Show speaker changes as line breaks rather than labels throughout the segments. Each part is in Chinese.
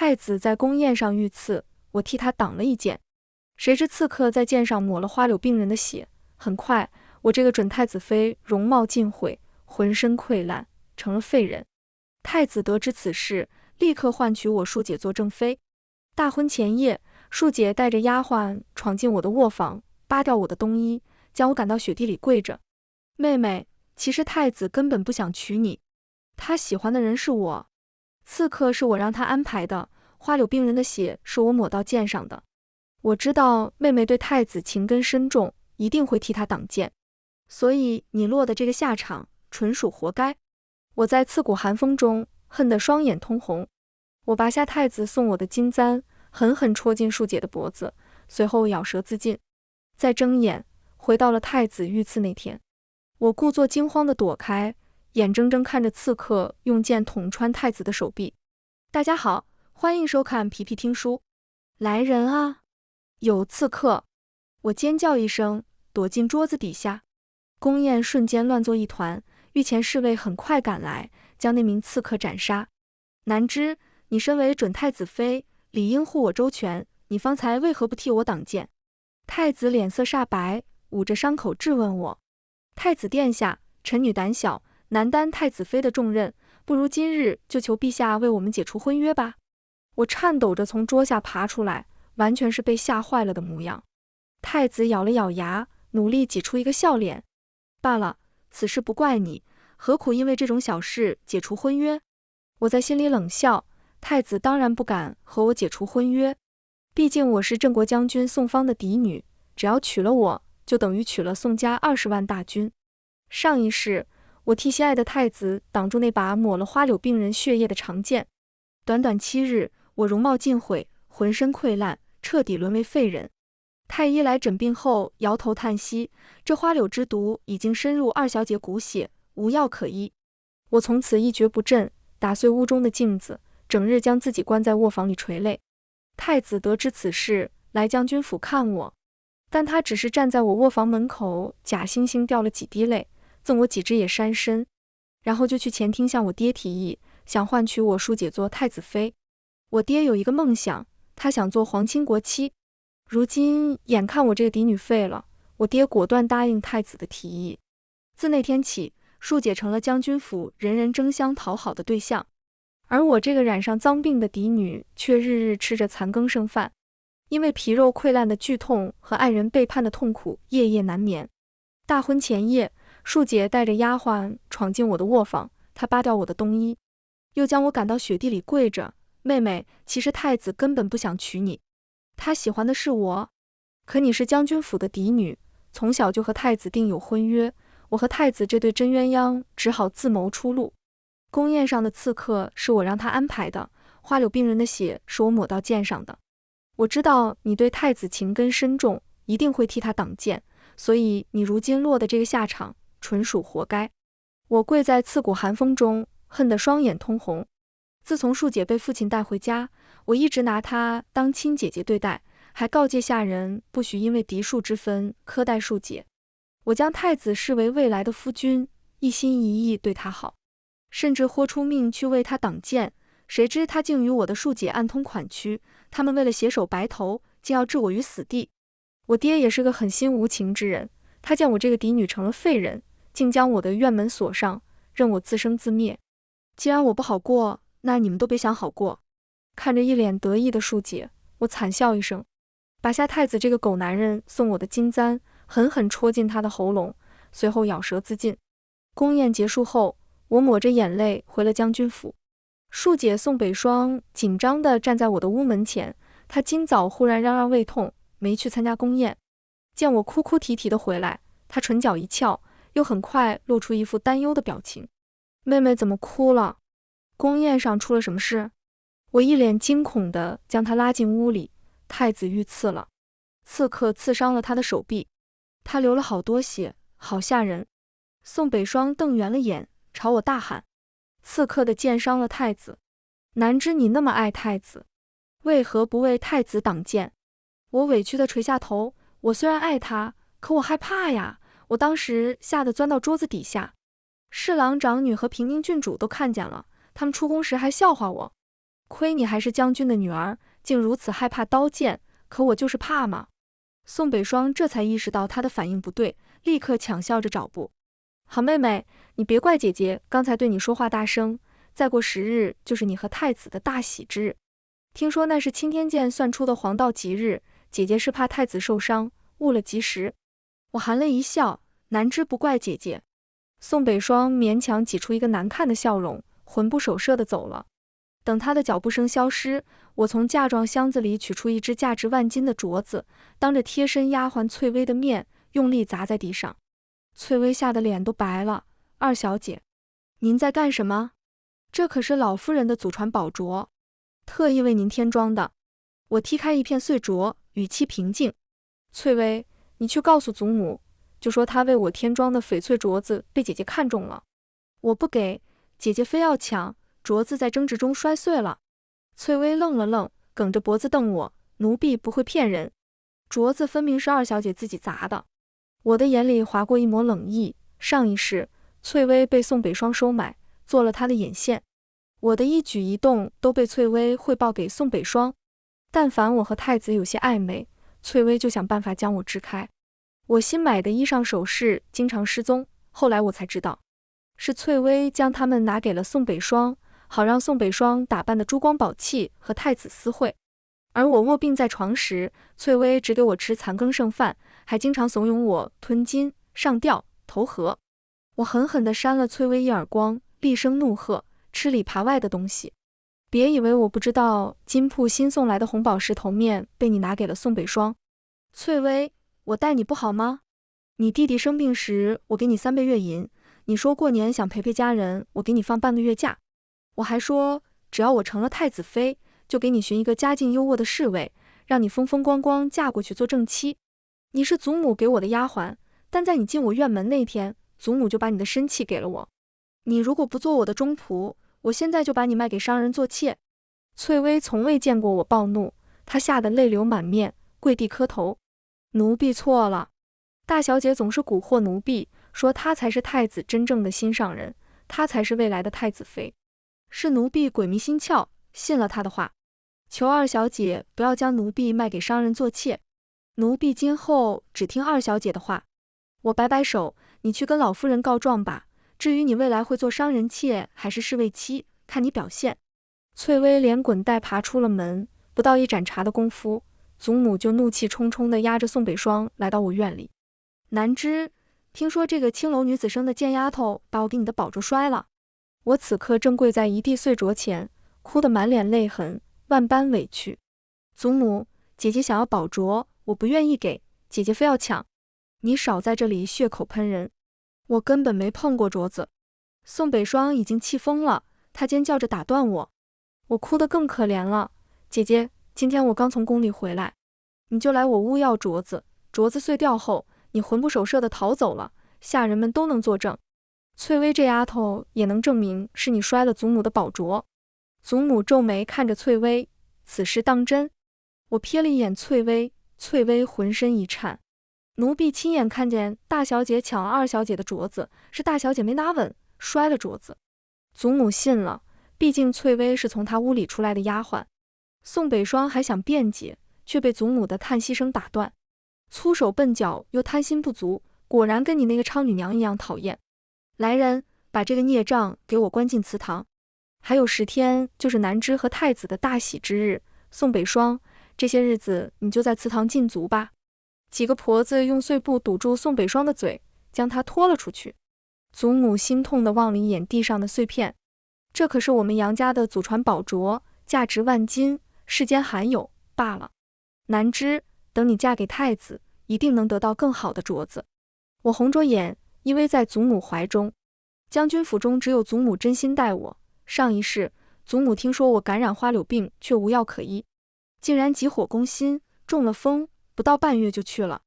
太子在宫宴上遇刺，我替他挡了一剑，谁知刺客在剑上抹了花柳病人的血，很快，我这个准太子妃容貌尽毁，浑身溃烂，成了废人。太子得知此事，立刻唤取我庶姐做正妃。大婚前夜，庶姐带着丫鬟闯进我的卧房，扒掉我的冬衣，将我赶到雪地里跪着。妹妹，其实太子根本不想娶你，他喜欢的人是我。刺客是我让他安排的，花柳病人的血是我抹到剑上的。我知道妹妹对太子情根深重，一定会替他挡剑，所以你落的这个下场，纯属活该。我在刺骨寒风中恨得双眼通红。我拔下太子送我的金簪，狠狠戳进庶姐的脖子，随后咬舌自尽。再睁眼，回到了太子遇刺那天。我故作惊慌地躲开，眼睁睁看着刺客用剑捅穿太子的手臂。大家好，欢迎收看皮皮听书。来人啊！有刺客！我尖叫一声，躲进桌子底下。宫宴瞬间乱作一团，御前侍卫很快赶来，将那名刺客斩杀。南之，你身为准太子妃，理应护我周全，你方才为何不替我挡剑？太子脸色煞白，捂着伤口质问我。太子殿下，臣女胆小，难担太子妃的重任，不如今日就求陛下为我们解除婚约吧。我颤抖着从桌下爬出来，完全是被吓坏了的模样。太子咬了咬牙，努力挤出一个笑脸。罢了，此事不怪你，何苦因为这种小事解除婚约？我在心里冷笑，太子当然不敢和我解除婚约，毕竟我是镇国将军宋方的嫡女，只要娶了我，就等于娶了宋家20万大军。上一世，我替心爱的太子挡住那把抹了花柳病人血液的长剑，短短7日，我容貌尽毁，浑身溃烂，彻底沦为废人。太医来诊病后摇头叹息，这花柳之毒已经深入2小姐骨血，无药可医。我从此一蹶不振，打碎屋中的镜子，整日将自己关在卧房里垂泪。太子得知此事，来将军府看我，但他只是站在我卧房门口，假惺惺掉了几滴泪，赠我几只野山参，然后就去前厅向我爹提议，想换取我庶姐做太子妃。我爹有一个梦想，他想做皇亲国戚。如今眼看我这个嫡女废了，我爹果断答应太子的提议。自那天起，庶姐成了将军府人人争相讨好的对象，而我这个染上脏病的嫡女却日日吃着残羹剩饭，因为皮肉溃烂的剧痛和爱人背叛的痛苦，夜夜难眠。大婚前夜，庶姐带着丫鬟闯进我的卧房，她扒掉我的冬衣，又将我赶到雪地里跪着。妹妹，其实太子根本不想娶你，他喜欢的是我。可你是将军府的嫡女，从小就和太子定有婚约，我和太子这对真鸳鸯只好自谋出路。宫宴上的刺客是我让他安排的，花柳病人的血是我抹到剑上的。我知道你对太子情根深重，一定会替他挡剑，所以你如今落的这个下场，纯属活该。我跪在刺骨寒风中，恨得双眼通红。自从庶姐被父亲带回家，我一直拿她当亲姐姐对待，还告诫下人不许因为嫡庶之分苛待庶姐。我将太子视为未来的夫君，一心一意对他好，甚至豁出命去为他挡剑。谁知他竟与我的庶姐暗通款曲，他们为了携手白头，竟要置我于死地。我爹也是个狠心无情之人，他见我这个嫡女成了废人，竟将我的院门锁上，任我自生自灭。既然我不好过，那你们都别想好过。看着一脸得意的庶姐，我惨笑一声，拔下太子这个狗男人送我的金簪，狠狠戳进他的喉咙，随后咬舌自尽。宫宴结束后，我抹着眼泪回了将军府。庶姐宋北霜紧张地站在我的屋门前，她今早忽然嚷嚷胃痛，没去参加宫宴。见我哭哭啼啼地回来，她唇角一翘，又很快露出一副担忧的表情。妹妹怎么哭了？宫宴上出了什么事？我一脸惊恐地将她拉进屋里。太子遇刺了，刺客刺伤了他的手臂，他流了好多血，好吓人。宋北霜瞪圆了眼，朝我大喊：刺客的剑伤了太子，难知你那么爱太子，为何不为太子挡剑？我委屈地垂下头，我虽然爱他，可我害怕呀。我当时吓得钻到桌子底下，侍郎长女和平宁郡主都看见了，他们出宫时还笑话我。亏你还是将军的女儿，竟如此害怕刀剑，可我就是怕嘛。宋北霜这才意识到他的反应不对，立刻抢笑着找补。好妹妹，你别怪姐姐刚才对你说话大声，再过10日就是你和太子的大喜之日。听说那是青天剑算出的黄道吉日，姐姐是怕太子受伤，误了吉时。我含泪一笑，难知不怪姐姐。宋北霜勉强挤出一个难看的笑容，魂不守舍地走了。等他的脚步声消失，我从嫁妆箱子里取出一只价值万金的镯子，当着贴身丫鬟翠微的面，用力砸在地上。翠微吓得脸都白了。二小姐，您在干什么？这可是老夫人的祖传宝镯，特意为您添装的。我踢开一片碎镯，语气平静。翠微，你去告诉祖母，就说她为我添装的翡翠镯子被姐姐看中了。我不给，姐姐非要抢，镯子在争执中摔碎了。翠微愣了愣，梗着脖子瞪我，奴婢不会骗人，镯子分明是二小姐自己砸的。我的眼里划过一抹冷意，上一世翠微被宋北霜收买，做了她的眼线，我的一举一动都被翠微汇报给宋北霜。但凡我和太子有些暧昧，翠微就想办法将我支开。我新买的衣裳首饰经常失踪，后来我才知道，是翠微将它们拿给了宋北霜，好让宋北霜打扮的珠光宝气和太子私会。而我卧病在床时，翠微只给我吃残羹剩饭，还经常怂恿我吞金、上吊、投河。我狠狠地扇了翠微一耳光，厉声怒喝：吃里扒外的东西！别以为我不知道金铺新送来的红宝石头面被你拿给了宋北霜。翠微，我待你不好吗？你弟弟生病时，我给你3倍月银，你说过年想陪陪家人，我给你放半个月假。我还说，只要我成了太子妃，就给你寻一个家境优渥的侍卫，让你风风光光嫁过去做正妻。你是祖母给我的丫鬟，但在你进我院门那天，祖母就把你的身契给了我。你如果不做我的中仆，我现在就把你卖给商人做妾。翠微从未见过我暴怒，她吓得泪流满面，跪地磕头。奴婢错了，大小姐总是蛊惑奴婢，说她才是太子真正的心上人，她才是未来的太子妃。是奴婢鬼迷心窍，信了她的话。求二小姐不要将奴婢卖给商人做妾，奴婢今后只听二小姐的话。我摆摆手，你去跟老夫人告状吧，至于你未来会做商人妾还是侍卫妻，看你表现。翠微连滚带爬出了门，不到一盏茶的功夫，祖母就怒气冲冲地压着宋北霜来到我院里。难知，听说这个青楼女子生的贱丫头把我给你的宝镯摔了。我此刻正跪在一地碎镯前，哭得满脸泪痕，万般委屈。祖母，姐姐想要宝镯，我不愿意给，姐姐非要抢。你少在这里血口喷人，我根本没碰过镯子。宋北霜已经气疯了，她尖叫着打断我。我哭得更可怜了，姐姐，今天我刚从宫里回来，你就来我屋要镯子，镯子碎掉后，你魂不守舍地逃走了，下人们都能作证。翠微这丫头也能证明是你摔了祖母的宝镯。祖母皱眉看着翠微，此事当真？我瞥了一眼翠微，翠微浑身一颤。奴婢亲眼看见大小姐抢了二小姐的镯子，是大小姐没拿稳，摔了镯子。祖母信了，毕竟翠微是从她屋里出来的丫鬟。宋北霜还想辩解，却被祖母的叹息声打断。粗手笨脚又贪心不足，果然跟你那个娼女娘一样讨厌。来人，把这个孽障给我关进祠堂。还有10天就是南枝和太子的大喜之日，宋北霜，这些日子你就在祠堂禁足吧。几个婆子用碎布堵住宋北霜的嘴，将她拖了出去。祖母心痛地望了一眼地上的碎片，这可是我们杨家的祖传宝镯，价值万金，世间罕有罢了。南枝，等你嫁给太子，一定能得到更好的镯子。我红着眼，依偎在祖母怀中。将军府中只有祖母真心待我。上一世，祖母听说我感染花柳病，却无药可医，竟然急火攻心，中了风，不到半月就去了。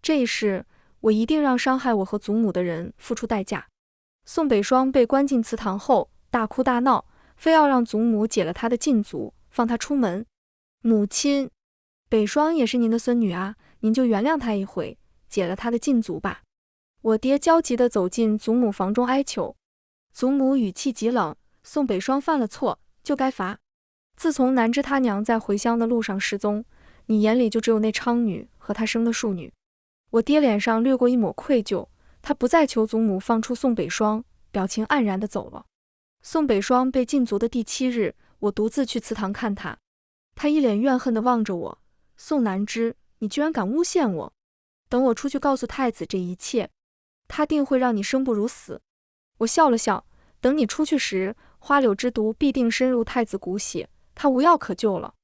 这一世，我一定让伤害我和祖母的人付出代价。宋北霜被关进祠堂后，大哭大闹，非要让祖母解了他的禁足，放他出门。母亲，北霜也是您的孙女啊，您就原谅她一回，解了她的禁足吧。我爹焦急地走进祖母房中哀求。祖母语气极冷，宋北霜犯了错，就该罚。自从南知他娘在回乡的路上失踪，你眼里就只有那娼女和她生的庶女。我爹脸上掠过一抹愧疚，他不再求祖母放出宋北霜，表情黯然地走了。宋北霜被禁足的第7日，我独自去祠堂看他，他一脸怨恨地望着我，宋南知，你居然敢诬陷我！等我出去告诉太子这一切，他定会让你生不如死。我笑了笑，等你出去时，花柳之毒必定深入太子骨血，他无药可救了。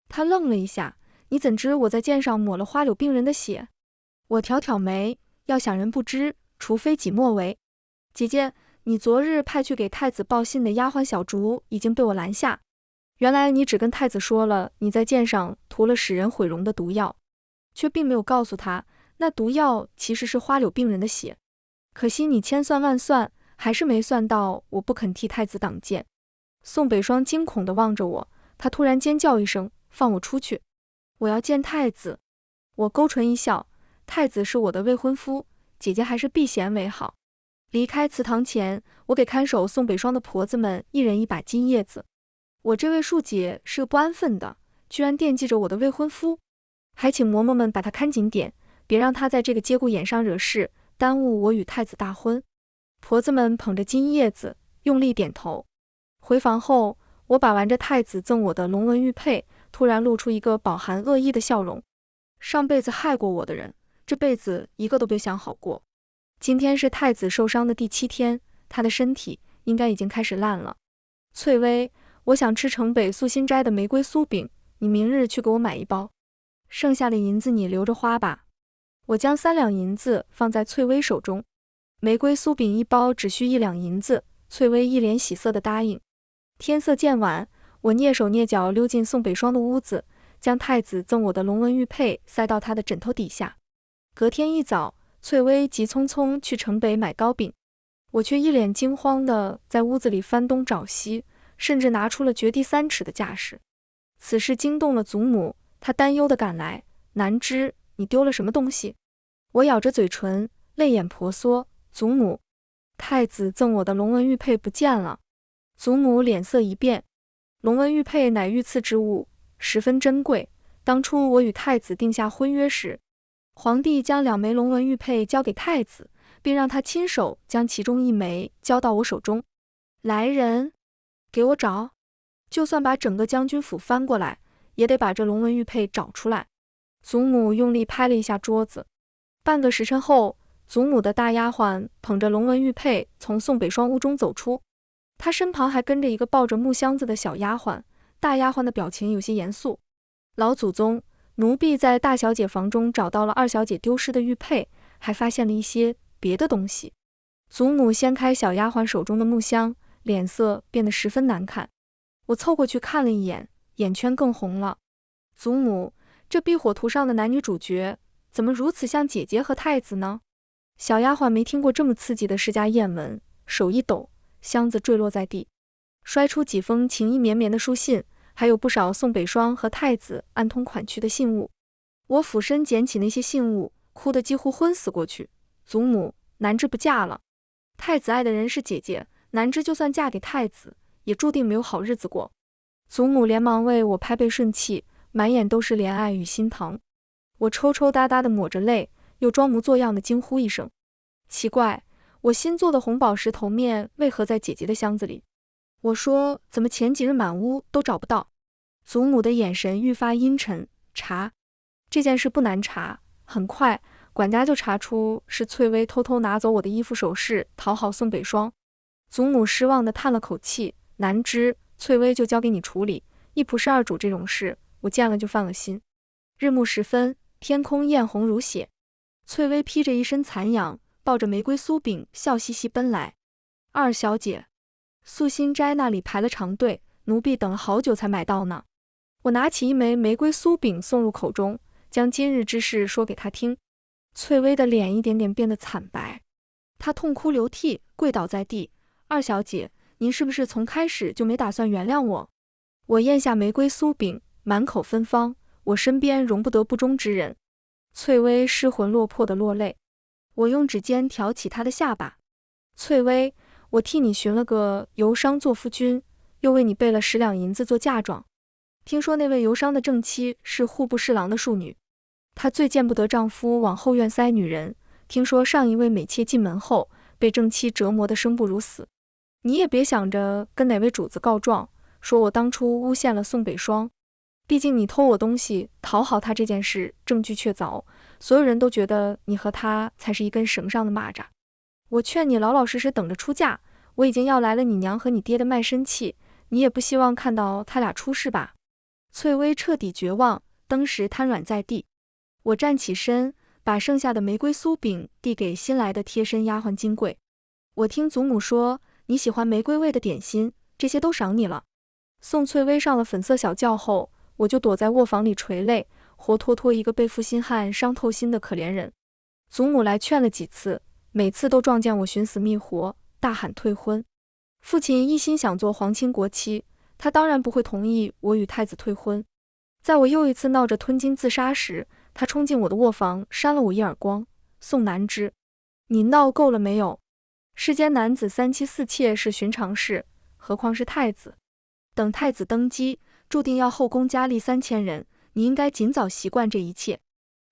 他愣了一下，你怎知我在剑上抹了花柳病人的血？我挑挑眉，要想人不知，除非己莫为。姐姐，你昨日派去给太子报信的丫鬟小竹已经被我拦下。原来你只跟太子说了你在剑上涂了使人毁容的毒药，却并没有告诉他那毒药其实是花柳病人的血。可惜你千算万算，还是没算到我不肯替太子挡剑。宋北霜惊恐地望着我，他突然尖叫一声，放我出去！我要见太子。我勾唇一笑，太子是我的未婚夫，姐姐还是避嫌为好。离开祠堂前，我给看守宋北霜的婆子们一人一把金叶子。我这位庶姐是个不安分的，居然惦记着我的未婚夫，还请嬷嬷们把她看紧点，别让她在这个节骨眼上惹事，耽误我与太子大婚。婆子们捧着金叶子，用力点头。回房后，我把玩着太子赠我的龙纹玉佩，突然露出一个饱含恶意的笑容。上辈子害过我的人，这辈子一个都别想好过。今天是太子受伤的第7天，他的身体应该已经开始烂了。翠微，我想吃城北素心斋的玫瑰酥饼，你明日去给我买1包，剩下的银子你留着花吧。我将3两银子放在翠微手中，玫瑰酥饼1包只需1两银子。翠微一脸喜色地答应。天色渐晚，我蹑手蹑脚溜进宋北霜的屋子，将太子赠我的龙纹玉佩塞到他的枕头底下。隔天一早，翠微急匆匆去城北买糕饼，我却一脸惊慌地在屋子里翻东找西，甚至拿出了掘地3尺的架势。此事惊动了祖母，她担忧地赶来，南知，你丢了什么东西？我咬着嘴唇，泪眼婆娑，祖母，太子赠我的龙纹玉佩不见了。祖母脸色一变，龙纹玉佩乃御赐之物，十分珍贵，当初我与太子定下婚约时，皇帝将2枚龙纹玉佩交给太子，并让他亲手将其中1枚交到我手中。来人，给我找，就算把整个将军府翻过来，也得把这龙纹玉佩找出来。祖母用力拍了一下桌子。半个时辰后，祖母的大丫鬟捧着龙纹玉佩从宋北霜屋中走出，她身旁还跟着一个抱着木箱子的小丫鬟，大丫鬟的表情有些严肃。老祖宗，奴婢在大小姐房中找到了2小姐丢失的玉佩，还发现了一些别的东西。祖母掀开小丫鬟手中的木箱，脸色变得十分难看。我凑过去看了一眼，眼圈更红了。祖母，这避火图上的男女主角怎么如此像姐姐和太子呢？小丫鬟没听过这么刺激的世家艳闻，手一抖，箱子坠落在地，摔出几封情意绵绵的书信，还有不少宋北霜和太子暗通款曲的信物。我俯身捡起那些信物，哭得几乎昏死过去。祖母，南知不嫁了。太子爱的人是姐姐，南知就算嫁给太子，也注定没有好日子过。祖母连忙为我拍背顺气，满眼都是怜爱与心疼。我抽抽搭搭地抹着泪，又装模作样地惊呼一声：奇怪，我新做的红宝石头面为何在姐姐的箱子里？我说，怎么前几日满屋都找不到？祖母的眼神愈发阴沉。查，这件事不难查，很快管家就查出是翠微偷偷拿走我的衣服首饰，讨好宋北霜。祖母失望地叹了口气，南知，翠微就交给你处理，一仆侍二主这种事，我见了就犯了心。日暮时分，天空艳红如血，翠微披着一身残阳，抱着玫瑰酥饼，笑嘻嘻奔来。2小姐，素心斋那里排了长队，奴婢等了好久才买到呢。我拿起1枚玫瑰酥饼送入口中，将今日之事说给她听。翠微的脸一点点变得惨白，她痛哭流涕，跪倒在地。2小姐，您是不是从开始就没打算原谅我？我咽下玫瑰酥饼，满口芬芳，我身边容不得不忠之人。翠微失魂落魄地落泪，我用指尖挑起她的下巴。翠微，我替你寻了个由商做夫君，又为你备了10两银子做嫁妆，听说那位游商的正妻是户部侍郎的庶女，她最见不得丈夫往后院塞女人。听说上一位美妾进门后，被正妻折磨得生不如死。你也别想着跟哪位主子告状，说我当初诬陷了宋北霜。毕竟你偷我东西，讨好他这件事证据确凿，所有人都觉得你和他才是一根绳上的蚂蚱。我劝你老老实实等着出嫁，我已经要来了你娘和你爹的卖身契，你也不希望看到他俩出事吧？翠微彻底绝望，登时瘫软在地。我站起身，把剩下的玫瑰酥饼递给新来的贴身丫鬟金贵。我听祖母说你喜欢玫瑰味的点心，这些都赏你了。宋翠微上了粉色小轿后，我就躲在卧房里垂泪，活脱脱一个被负心汉伤透心的可怜人。祖母来劝了几次，每次都撞见我寻死觅活，大喊退婚。父亲一心想做皇亲国戚，他当然不会同意我与太子退婚。在我又一次闹着吞金自杀时，他冲进我的卧房，扇了我一耳光。宋南之，你闹够了没有？世间男子三妻四妾是寻常事，何况是太子？等太子登基，注定要后宫佳丽3000人，你应该尽早习惯这一切。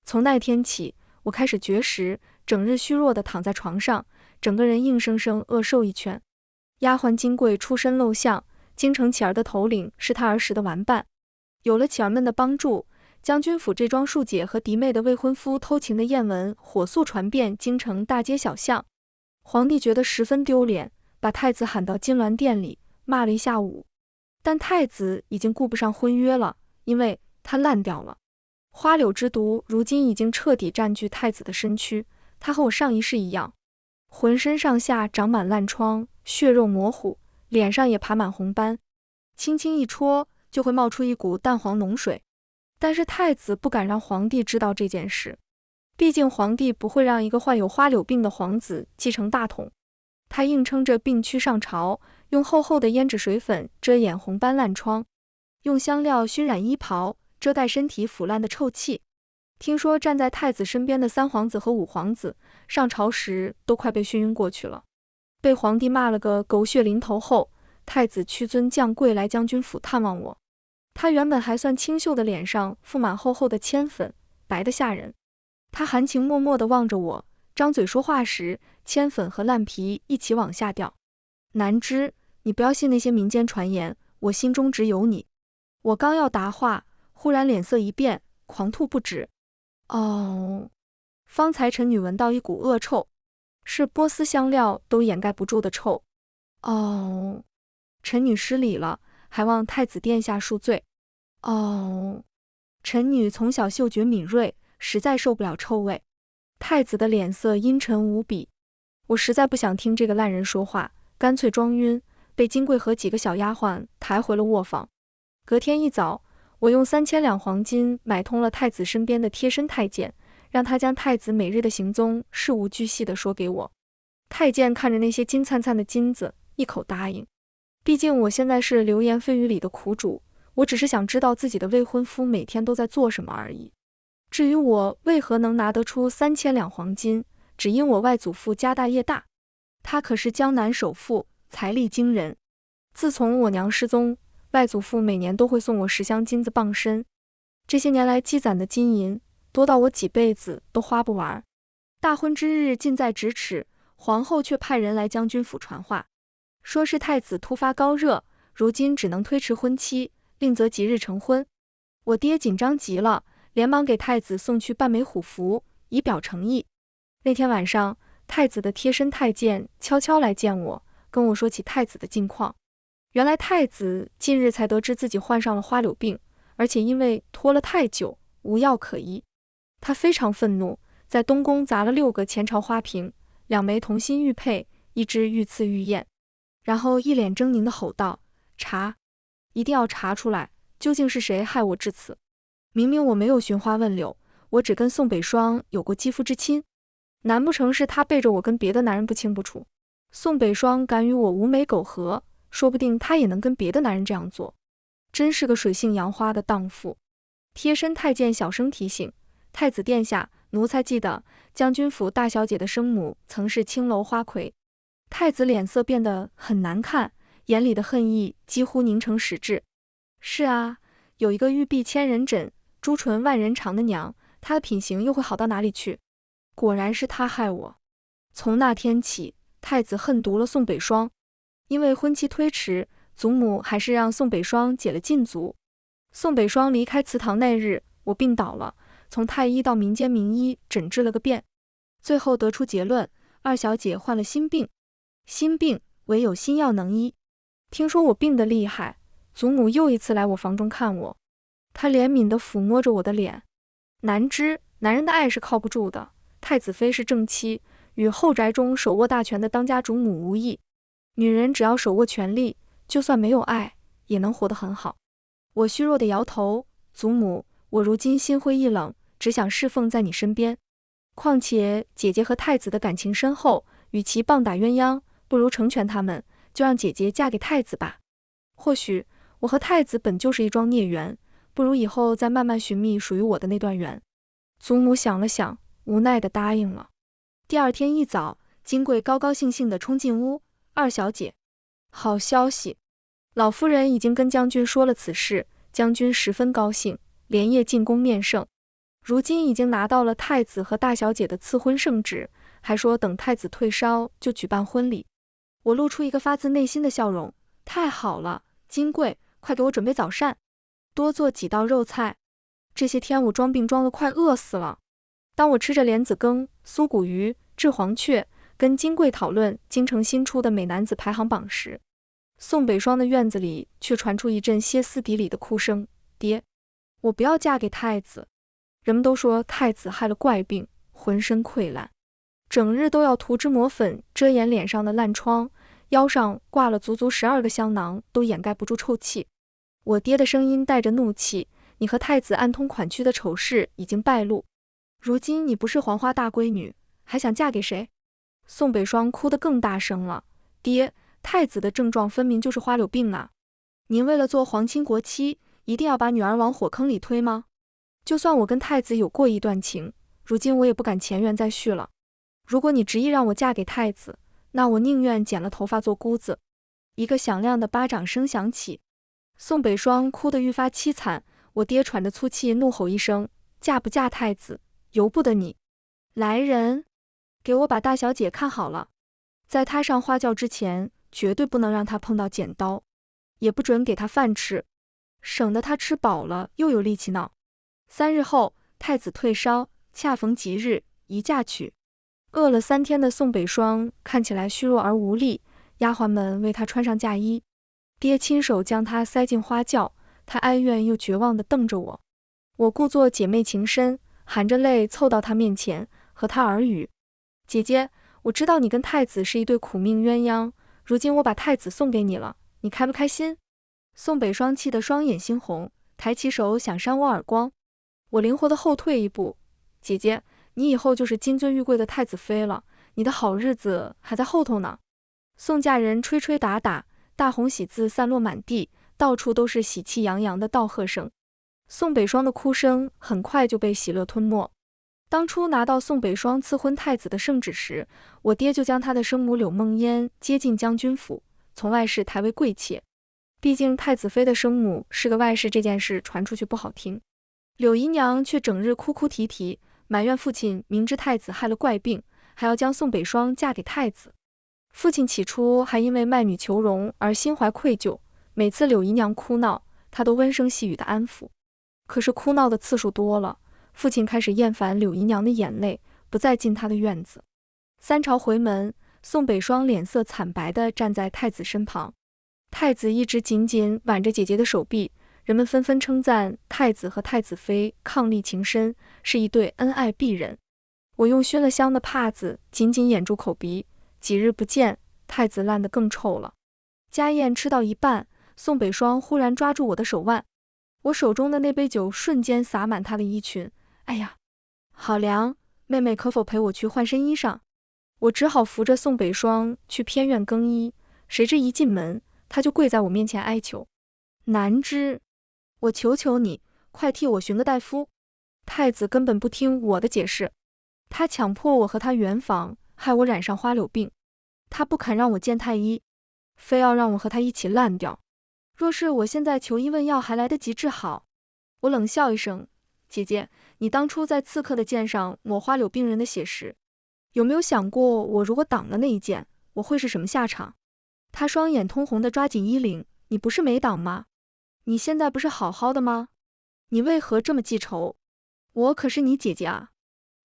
从那天起，我开始绝食，整日虚弱地躺在床上，整个人硬生生饿瘦一圈。丫鬟金贵出身陋巷，京城乞儿的头领是她儿时的玩伴。有了乞儿们的帮助，将军府这桩庶姐和嫡妹的未婚夫偷情的艳闻火速传遍京城大街小巷。皇帝觉得十分丢脸，把太子喊到金銮殿里骂了一下午。但太子已经顾不上婚约了，因为他烂掉了。花柳之毒如今已经彻底占据太子的身躯，他和我上一世一样，浑身上下长满烂疮，血肉模糊，脸上也爬满红斑，轻轻一戳就会冒出一股淡黄脓水。但是太子不敢让皇帝知道这件事，毕竟皇帝不会让一个患有花柳病的皇子继承大统。他硬撑着病躯上朝，用厚厚的胭脂水粉遮掩红斑烂疮，用香料熏染衣袍，遮盖身体腐烂的臭气。听说站在太子身边的3皇子和5皇子上朝时都快被熏晕过去了。被皇帝骂了个狗血淋头后，太子屈尊降贵来将军府探望我。他原本还算清秀的脸上覆满厚厚的铅粉，白得吓人。他含情脉脉地望着我，张嘴说话时，铅粉和烂皮一起往下掉。南之，你不要信那些民间传言，我心中只有你。我刚要答话，忽然脸色一变，狂吐不止。哦，方才臣女闻到一股恶臭，是波斯香料都掩盖不住的臭。哦，臣女失礼了，还望太子殿下恕罪。哦，臣女从小嗅觉敏锐，实在受不了臭味。太子的脸色阴沉无比，我实在不想听这个烂人说话，干脆装晕，被金贵和几个小丫鬟抬回了卧房。隔天一早，我用3000两黄金买通了太子身边的贴身太监，让他将太子每日的行踪事无巨细地说给我。太监看着那些金灿灿的金子，一口答应。毕竟我现在是流言蜚语里的苦主，我只是想知道自己的未婚夫每天都在做什么而已。至于我为何能拿得出3000两黄金，只因我外祖父家大业大，他可是江南首富，财力惊人。自从我娘失踪，外祖父每年都会送我10箱金子傍身，这些年来积攒的金银多到我几辈子都花不完。大婚之日近在咫尺，皇后却派人来将军府传话，说是太子突发高热，如今只能推迟婚期，另择吉日成婚。我爹紧张极了，连忙给太子送去半枚虎符，以表诚意。那天晚上，太子的贴身太监悄悄来见我，跟我说起太子的近况。原来太子近日才得知自己患上了花柳病，而且因为拖了太久，无药可医。他非常愤怒，在东宫砸了6个前朝花瓶，2枚同心玉佩，1只御赐玉燕，然后一脸狰狞地吼道：查，一定要查出来，究竟是谁害我至此。明明我没有寻花问柳，我只跟宋北霜有过肌肤之亲，难不成是他背着我跟别的男人不清不楚？宋北霜敢与我无媒苟合，说不定他也能跟别的男人这样做，真是个水性杨花的荡妇。贴身太监小声提醒太子殿下，奴才记得将军府大小姐的生母曾是青楼花魁。太子脸色变得很难看，眼里的恨意几乎凝成实质。是啊，有一个玉臂千人枕，朱唇万人尝的娘，她的品行又会好到哪里去？果然是她害我。从那天起，太子恨毒了宋北霜。因为婚期推迟，祖母还是让宋北霜解了禁足。宋北霜离开祠堂那日，我病倒了，从太医到民间名医诊治了个遍，最后得出结论，二小姐患了心病。心病唯有心药能医。听说我病得厉害，祖母又一次来我房中看我，她怜悯地抚摸着我的脸。难知男人的爱是靠不住的，太子妃是正妻，与后宅中手握大权的当家主母无异。女人只要手握权力，就算没有爱，也能活得很好。我虚弱地摇头，祖母，我如今心灰意冷，只想侍奉在你身边。况且姐姐和太子的感情深厚，与其棒打鸳鸯，不如成全他们，就让姐姐嫁给太子吧。或许我和太子本就是一桩孽缘，不如以后再慢慢寻觅属于我的那段缘。祖母想了想，无奈地答应了。第二天一早，金贵高高兴兴地冲进屋，二小姐，好消息！老夫人已经跟将军说了此事，将军十分高兴，连夜进宫面圣。如今已经拿到了太子和大小姐的赐婚圣旨，还说等太子退烧就举办婚礼。我露出一个发自内心的笑容，太好了，金贵，快给我准备早膳，多做几道肉菜。这些天我装病装得快饿死了。当我吃着莲子羹、酥骨鱼、炙黄雀，跟金贵讨论京城新出的美男子排行榜时，宋北霜的院子里却传出一阵歇斯底里的哭声。爹，我不要嫁给太子。人们都说太子害了怪病，浑身溃烂，整日都要涂脂抹粉遮掩脸上的烂疮，腰上挂了足足12个香囊，都掩盖不住臭气。我爹的声音带着怒气，你和太子暗通款曲的丑事已经败露，如今你不是黄花大闺女，还想嫁给谁？宋北霜哭得更大声了。爹，太子的症状分明就是花柳病啊！您为了做皇亲国戚，一定要把女儿往火坑里推吗？就算我跟太子有过一段情，如今我也不敢前缘再续了。如果你执意让我嫁给太子，那我宁愿剪了头发做姑子。一个响亮的巴掌声响起，宋北霜哭得愈发凄惨。我爹喘着粗气怒吼一声，嫁不嫁太子，由不得你。来人，给我把大小姐看好了，在她上花轿之前，绝对不能让她碰到剪刀，也不准给她饭吃，省得她吃饱了又有力气闹。3日后，太子退烧，恰逢吉日，宜嫁娶。饿了3天的宋北霜看起来虚弱而无力，丫鬟们为她穿上嫁衣，爹亲手将她塞进花轿，她哀怨又绝望地瞪着我。我故作姐妹情深，含着泪凑到她面前，和她耳语：姐姐，我知道你跟太子是一对苦命鸳鸯，如今我把太子送给你了，你开不开心？宋北霜气得双眼猩红，抬起手想扇我耳光。我灵活地后退一步，姐姐，你以后就是金尊玉贵的太子妃了，你的好日子还在后头呢。宋家人吹吹打打，大红喜字散落满地，到处都是喜气洋洋的道贺声。宋北霜的哭声很快就被喜乐吞没。当初拿到宋北霜赐婚太子的圣旨时，我爹就将他的生母柳梦烟接进将军府，从外室抬为贵妾。毕竟太子妃的生母是个外室，这件事传出去不好听。柳姨娘却整日哭哭啼啼，埋怨父亲明知太子害了怪病，还要将宋北霜嫁给太子。父亲起初还因为卖女求荣而心怀愧疚，每次柳姨娘哭闹，他都温声细语的安抚。可是哭闹的次数多了，父亲开始厌烦柳姨娘的眼泪，不再进他的院子。3朝回门，宋北霜脸色惨白地站在太子身旁，太子一直紧紧挽着姐姐的手臂。人们纷纷称赞太子和太子妃伉俪情深，是一对恩爱璧人。我用熏了香的帕子紧紧掩住口鼻，几日不见，太子烂得更臭了。家宴吃到一半，宋北霜忽然抓住我的手腕，我手中的那杯酒瞬间洒满他的衣裙。哎呀，好凉，妹妹可否陪我去换身衣裳？我只好扶着宋北霜去偏院更衣，谁知一进门，他就跪在我面前哀求：难知，我求求你，快替我寻个大夫。太子根本不听我的解释，他强迫我和他圆房，害我染上花柳病。他不肯让我见太医，非要让我和他一起烂掉。若是我现在求医问药还来得及治好，我冷笑一声，姐姐，你当初在刺客的剑上抹花柳病人的血时，有没有想过我如果挡了那一剑，我会是什么下场？他双眼通红地抓紧衣领，你不是没挡吗？你现在不是好好的吗？你为何这么记仇？我可是你姐姐啊，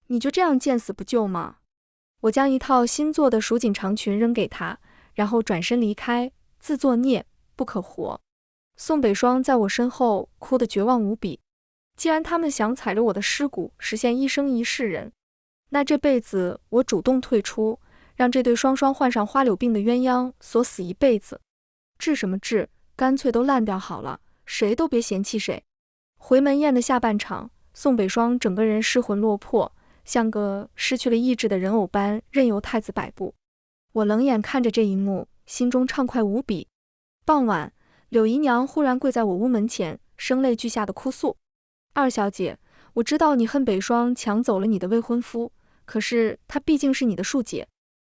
你就这样见死不救吗？我将一套新做的蜀锦长裙扔给他，然后转身离开，自作孽不可活。宋北霜在我身后哭得绝望无比。既然他们想踩着我的尸骨实现一生一世人，那这辈子我主动退出，让这对双双患上花柳病的鸳鸯锁死一辈子。治什么治？干脆都烂掉好了，谁都别嫌弃谁。回门宴的下半场，宋北霜整个人失魂落魄，像个失去了意志的人偶般任由太子摆布。我冷眼看着这一幕，心中畅快无比。傍晚，柳姨娘忽然跪在我屋门前，声泪俱下的哭诉：二小姐，我知道你恨北霜抢走了你的未婚夫，可是他毕竟是你的庶姐，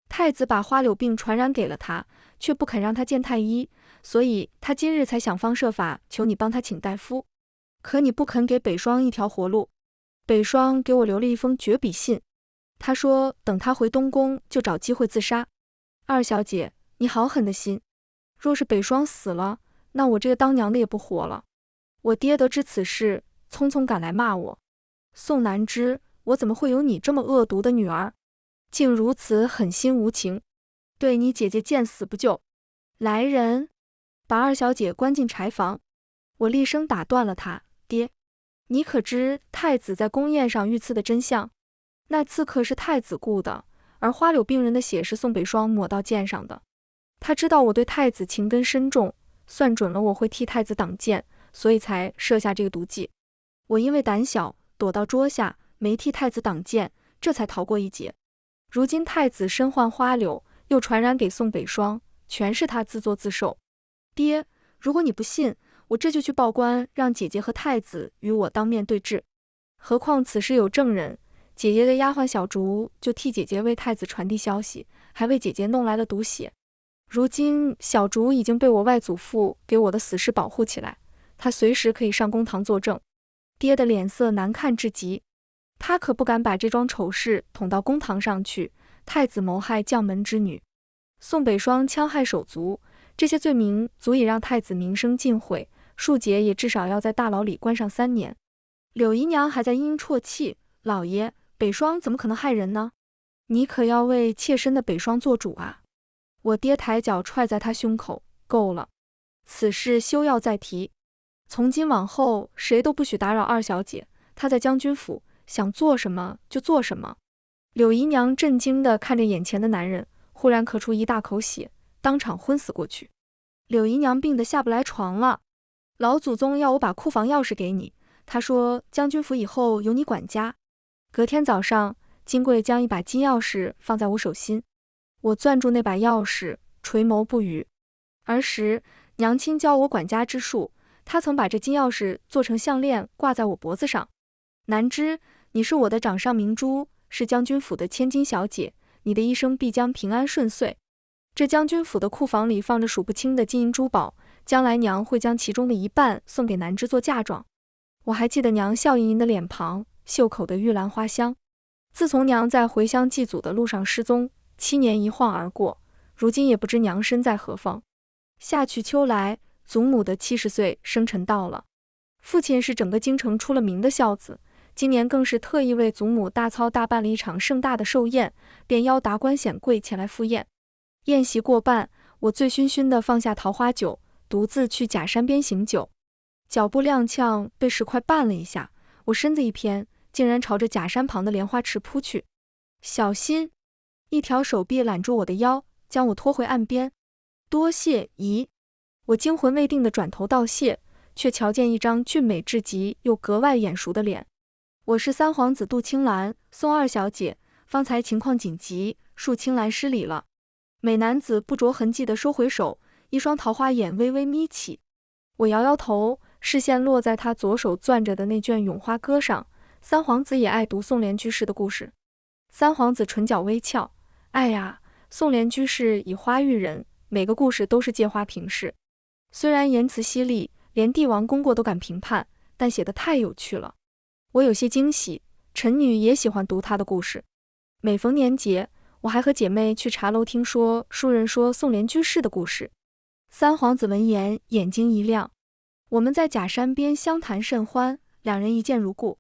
太子把花柳病传染给了他，却不肯让他见太医，所以他今日才想方设法求你帮他请大夫。可你不肯给北霜一条活路。北霜给我留了一封绝笔信，他说等他回东宫就找机会自杀。二小姐，你好狠的心，若是北霜死了，那我这个当娘的也不活了。我爹得知此事，匆匆赶来骂我：宋南之，我怎么会有你这么恶毒的女儿，竟如此狠心无情，对你姐姐见死不救。来人，把二小姐关进柴房。我厉声打断了他：爹，你可知太子在宫宴上遇刺的真相？那刺客是太子雇的，而花柳病人的血是宋北霜抹到剑上的。他知道我对太子情根深重，算准了我会替太子挡剑，所以才设下这个毒计。我因为胆小，躲到桌下，没替太子挡剑，这才逃过一劫。如今太子身患花柳，又传染给宋北霜，全是他自作自受。爹，如果你不信，我这就去报官，让姐姐和太子与我当面对质。何况此事有证人，姐姐的丫鬟小竹就替姐姐为太子传递消息，还为姐姐弄来了毒血。如今小竹已经被我外祖父给我的死尸保护起来，她随时可以上公堂作证。爹的脸色难看至极，他可不敢把这桩丑事捅到公堂上去。太子谋害将门之女，宋北霜戕害手足，这些罪名足以让太子名声尽毁，庶姐也至少要在大牢里关上3年。柳姨娘还在殷殷啜泣：老爷，北霜怎么可能害人呢？你可要为妾身的北霜做主啊！我爹抬脚踹在他胸口：够了，此事休要再提。从今往后，谁都不许打扰二小姐，她在将军府，想做什么就做什么。柳姨娘震惊地看着眼前的男人，忽然咳出一大口血，当场昏死过去。柳姨娘病得下不来床了，老祖宗要我把库房钥匙给你，他说将军府以后由你管家。隔天早上，金贵将一把金钥匙放在我手心，我攥住那把钥匙，垂眸不语。儿时娘亲教我管家之术，她曾把这金钥匙做成项链挂在我脖子上。南之，你是我的掌上明珠，是将军府的千金小姐，你的一生必将平安顺遂。这将军府的库房里放着数不清的金银珠宝，将来娘会将其中的一半送给南之做嫁妆。我还记得娘笑盈盈的脸庞，袖口的玉兰花香。自从娘在回乡祭祖的路上失踪，7年一晃而过，如今也不知娘身在何方。夏去秋来，祖母的70岁生辰到了。父亲是整个京城出了名的孝子，今年更是特意为祖母大操大办了一场盛大的寿宴，便邀达官显贵前来赴宴。宴席过半，我醉醺醺地放下桃花酒，独自去假山边行酒。脚步踉跄，被石块绊了一下，我身子一偏，竟然朝着假山旁的莲花池扑去。小心！一条手臂揽住我的腰，将我拖回岸边。多谢姨！我惊魂未定地转头道谢，却瞧见一张俊美至极又格外眼熟的脸。我是三皇子杜青兰，宋二小姐，方才情况紧急，恕青兰失礼了。美男子不着痕迹地收回手，一双桃花眼微微眯起。我摇摇头，视线落在他左手攥着的那卷咏花歌上。三皇子也爱读宋濂居士的故事。三皇子唇角微翘，哎呀，宋濂居士以花喻人，每个故事都是借花评事。虽然言辞犀利，连帝王功过都敢评判，但写得太有趣了。我有些惊喜，陈女也喜欢读她的故事。每逢年节，我还和姐妹去茶楼听说书人说宋濂居士的故事。三皇子闻言眼睛一亮，我们在假山边相谈甚欢，两人一见如故。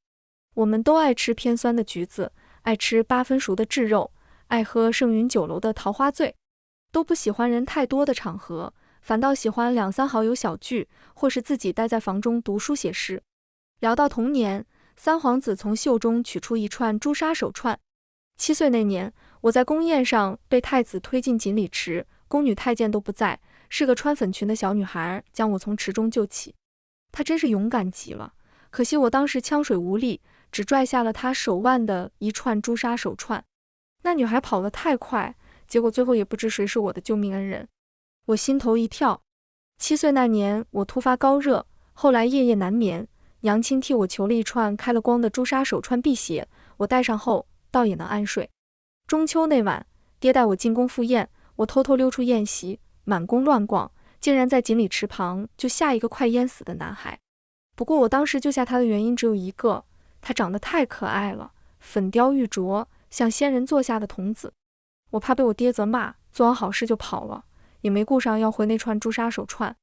我们都爱吃偏酸的橘子，爱吃8分熟的炙肉，爱喝盛云酒楼的桃花醉，都不喜欢人太多的场合，反倒喜欢2、3好友小聚，或是自己待在房中读书写诗。聊到童年，三皇子从袖中取出一串朱砂手串。7岁那年，我在宫宴上被太子推进锦鲤池，宫女太监都不在，是个穿粉裙的小女孩将我从池中救起。她真是勇敢极了，可惜我当时枪水无力，只拽下了她手腕的一串朱砂手串。那女孩跑得太快，结果最后也不知谁是我的救命恩人。我心头一跳。7岁那年，我突发高热，后来夜夜难眠，娘亲替我求了一串开了光的朱砂手串辟邪，我戴上后倒也能安睡。中秋那晚，爹带我进宫赴宴，我偷偷溜出宴席，满宫乱逛，竟然在锦鲤池旁就下一个快淹死的男孩。不过我当时救下他的原因只有一个，他长得太可爱了，粉雕玉琢，像仙人座下的童子。我怕被我爹责骂，做完好事就跑了，也没顾上要回那串朱砂手串。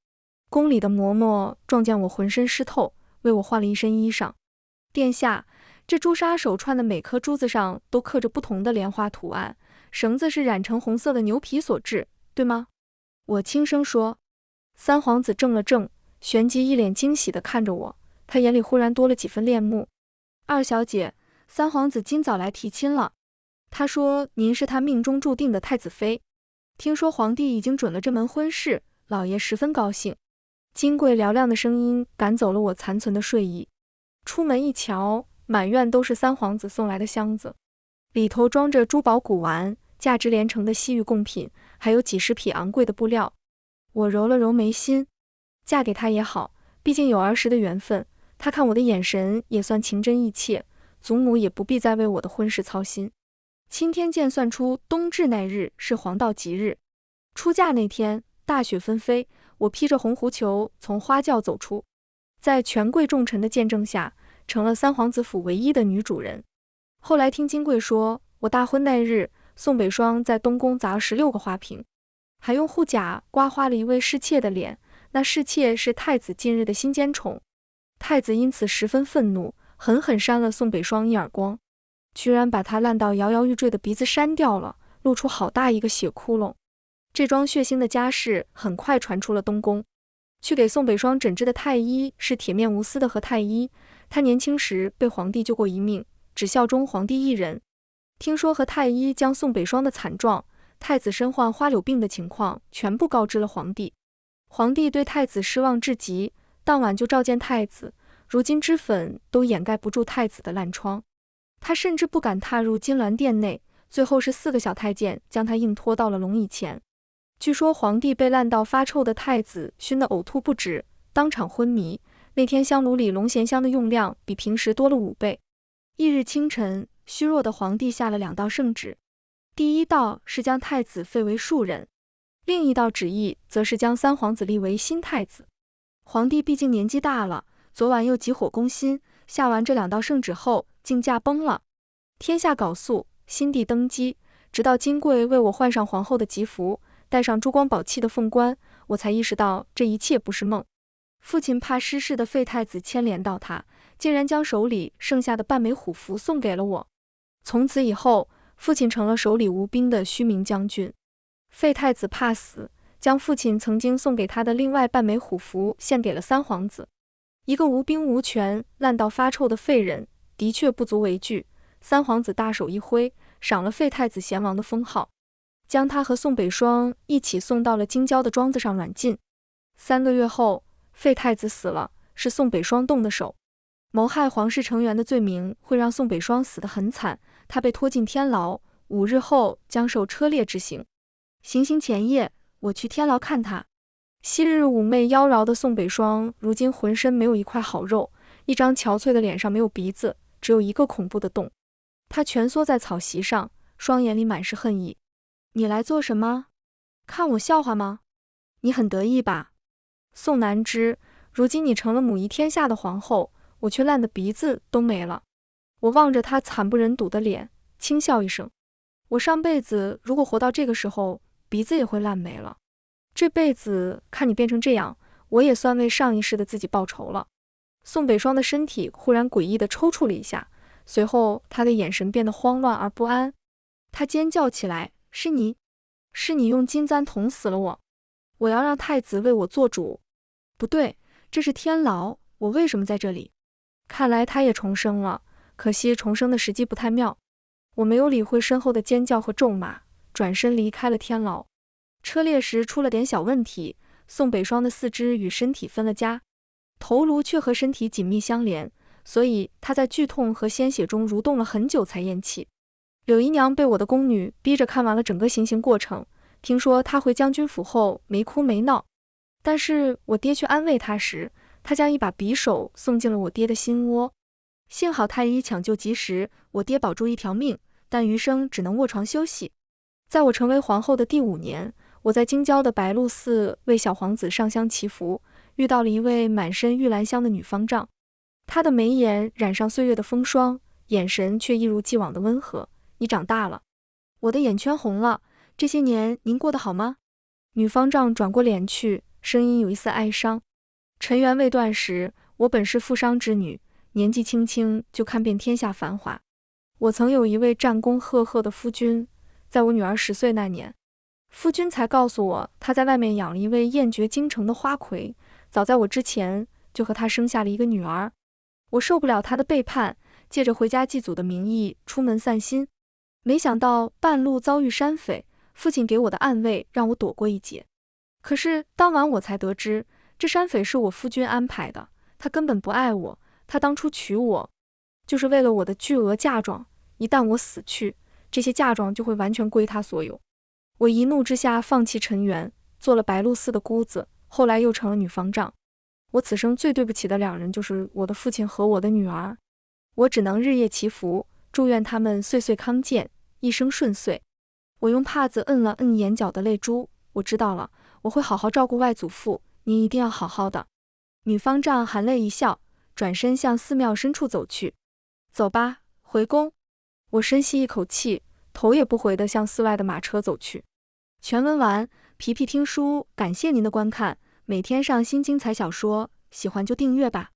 宫里的嬷嬷撞见我浑身湿透，为我换了一身衣裳。殿下，这朱砂手串的每颗珠子上都刻着不同的莲花图案，绳子是染成红色的牛皮所制，对吗？我轻声说。三皇子怔了怔，旋即一脸惊喜地看着我，他眼里忽然多了几分恋慕。二小姐，三皇子今早来提亲了，他说您是他命中注定的太子妃，听说皇帝已经准了这门婚事，老爷十分高兴。金贵嘹亮的声音赶走了我残存的睡意。出门一瞧，满院都是三皇子送来的箱子，里头装着珠宝古玩，价值连城的西域贡品，还有几十匹昂贵的布料。我揉了揉眉心，嫁给他也好，毕竟有儿时的缘分，他看我的眼神也算情真意切，祖母也不必再为我的婚事操心。钦天监算出冬至那日是黄道吉日，出嫁那天大雪纷飞，我披着红狐裘从花轿走出，在权贵重臣的见证下，成了三皇子府唯一的女主人。后来听金贵说，我大婚那日，宋北霜在东宫砸了16个花瓶，还用护甲刮花了一位侍妾的脸，那侍妾是太子近日的新奸宠。太子因此十分愤怒，狠狠扇了宋北霜一耳光，居然把他烂到摇摇欲坠的鼻子扇掉了，露出好大一个血窟窿。这桩血腥的家事很快传出了东宫。去给宋北霜诊治的太医是铁面无私的何太医，他年轻时被皇帝救过一命，只效忠皇帝一人。听说何太医将宋北霜的惨状、太子身患花柳病的情况全部告知了皇帝。皇帝对太子失望至极，当晚就召见太子，如今脂粉都掩盖不住太子的烂疮，他甚至不敢踏入金銮殿内，最后是4个小太监将他硬拖到了龙椅前。据说皇帝被烂到发臭的太子熏得呕吐不止，当场昏迷。那天香炉里龙涎香的用量比平时多了5倍。翌日清晨，虚弱的皇帝下了2道圣旨，第一道是将太子废为庶人，另一道旨意则是将三皇子立为新太子。皇帝毕竟年纪大了，昨晚又急火攻心，下完这2道圣旨后竟驾崩了。天下缟素，新帝登基，直到金贵为我换上皇后的吉服，戴上珠光宝气的凤冠，我才意识到这一切不是梦。父亲怕失势的废太子牵连到他，竟然将手里剩下的半枚虎符送给了我。从此以后，父亲成了手里无兵的虚名将军。废太子怕死，将父亲曾经送给他的另外半枚虎符献给了三皇子。一个无兵无权、烂到发臭的废人，的确不足为惧。三皇子大手一挥，赏了废太子贤王的封号，将他和宋北霜一起送到了京郊的庄子上软禁。3个月后，废太子死了，是宋北霜动的手。谋害皇室成员的罪名会让宋北霜死得很惨，他被拖进天牢，5日后将受车裂之刑。行刑前夜，我去天牢看他。昔日妩媚妖娆的宋北霜，如今浑身没有一块好肉，一张憔悴的脸上没有鼻子，只有一个恐怖的洞。他蜷缩在草席上，双眼里满是恨意。你来做什么？看我笑话吗？你很得意吧？宋南之，如今你成了母仪天下的皇后，我却烂得鼻子都没了。我望着他惨不忍睹的脸，轻笑一声。我上辈子如果活到这个时候，鼻子也会烂没了。这辈子看你变成这样，我也算为上一世的自己报仇了。宋北霜的身体忽然诡异地抽搐了一下，随后他的眼神变得慌乱而不安。他尖叫起来：是你，是你用金簪捅死了我！我要让太子为我做主。不对，这是天牢，我为什么在这里？看来他也重生了，可惜重生的时机不太妙。我没有理会身后的尖叫和咒骂，转身离开了天牢。车裂时出了点小问题，宋北霜的四肢与身体分了家，头颅却和身体紧密相连，所以他在剧痛和鲜血中蠕动了很久才咽气。柳姨娘被我的宫女逼着看完了整个行刑过程，听说她回将军府后没哭没闹，但是我爹去安慰她时，她将一把匕首送进了我爹的心窝。幸好太医抢救及时，我爹保住一条命，但余生只能卧床休息。在我成为皇后的第5年，我在京郊的白鹿寺为小皇子上香祈福，遇到了一位满身玉兰香的女方丈。她的眉眼染上岁月的风霜，眼神却一如既往的温和。你长大了。我的眼圈红了。这些年您过得好吗？女方丈转过脸去，声音有一丝哀伤。尘缘未断时，我本是富商之女，年纪轻轻就看遍天下繁华。我曾有一位战功赫赫的夫君，在我女儿10岁那年，夫君才告诉我他在外面养了一位艳绝京城的花魁，早在我之前就和他生下了一个女儿。我受不了他的背叛，借着回家祭祖的名义出门散心，没想到半路遭遇山匪，父亲给我的暗卫让我躲过一劫。可是当晚我才得知，这山匪是我夫君安排的，他根本不爱我，他当初娶我就是为了我的巨额嫁妆，一旦我死去，这些嫁妆就会完全归他所有。我一怒之下放弃尘缘，做了白鹿寺的姑子，后来又成了女方丈。我此生最对不起的2人就是我的父亲和我的女儿，我只能日夜祈福，祝愿他们岁岁康健，一生顺遂。我用帕子摁了摁眼角的泪珠，我知道了，我会好好照顾外祖父，您一定要好好的。女方丈含泪一笑，转身向寺庙深处走去。走吧，回宫。我深吸一口气，头也不回地向寺外的马车走去。全文完，皮皮听书，感谢您的观看，每天上新精彩小说，喜欢就订阅吧。